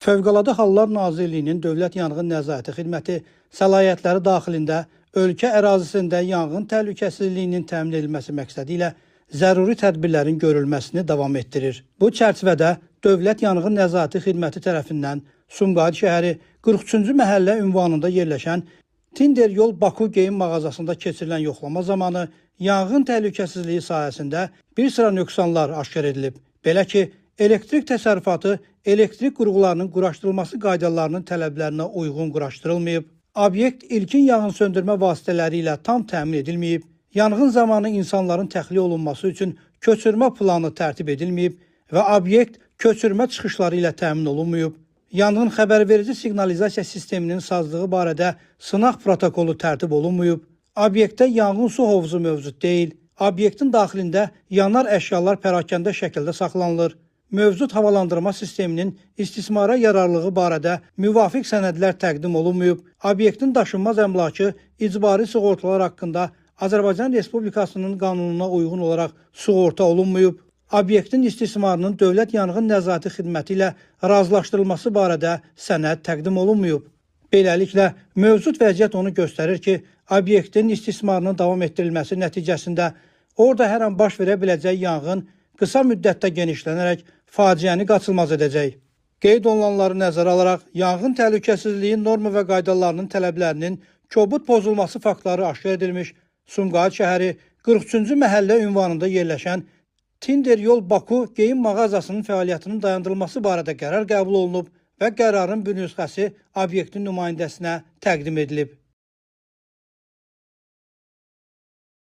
Fövqəladə Hallar Nazirliyinin Dövlət Yanğın Nəzarəti Xidməti səlahiyyətləri daxilində ölkə ərazisində yanğın təhlükəsizliyinin təmin edilməsi məqsədi ilə zəruri tədbirlərin görülməsini davam etdirir. Bu çərçivədə Dövlət Yanğın Nəzarəti Xidməti tərəfindən Sumqayıt şəhəri 43-cü məhəllə ünvanında yerləşən Tinder Yol Baku geyim mağazasında keçirilən yoxlama zamanı yanğın təhlükəsizliyi sahəsində bir sıra nöqsanlar aşkar edilib. Belə ki, elektrik təsərrüfatı elektrik qurğularının quraşdırılması qaydalarının tələblərinə uyğun quraşdırılmayıb, obyekt ilkin yanğın söndürmə vasitələri ilə tam təmin edilməyib, yanğın zamanı insanların təxliyə olunması üçün köçürmə planı tərtib edilməyib və obyekt köçürmə çıxışları ilə təmin olunmayıb. Yanğın xəbərverici siqnalizasiya sisteminin sazlığı barədə sınaq protokolu tərtib olunmayıb. Obyektdə yanğın su hovuzu mövcud deyil. Obyektin daxilində yanar əşyalar pərakəndə şəkildə saxlanılır. Mövcud havalandırma sisteminin istismara yararlılığı barədə müvafiq sənədlər təqdim olunmayıb. Obyektin daşınmaz əmlakı icbari sığortalar haqqında Azərbaycan Respublikasının qanununa uyğun olaraq sığorta olunmayıb. Obyektin istismarının Dövlət Yanğın Nəzarəti Xidməti ilə razılaşdırılması barədə sənəd təqdim olunmayıb. Beləliklə, mövcud vəziyyət onu göstərir ki, obyektin istismarının davam etdirilməsi nəticəsində orada hər an baş verə biləcək yanğın qısa müddətdə genişlənərək faciəni qaçılmaz edəcək. Qeyd olunanları nəzərə alaraq, yanğın təhlükəsizliyi norma və qaydalarının tələblərinin kobud pozulması faktları aşkar edilmiş, Sumqayıt şəhəri 43-cü məhəllə ünvanında yerləşən Tinder Yol Baku geyim mağazasının fəaliyyətinin dayandırılması barədə qərar qəbul olunub və qərarın bir nüsxəsi obyektin nümayəndəsinə təqdim edilib.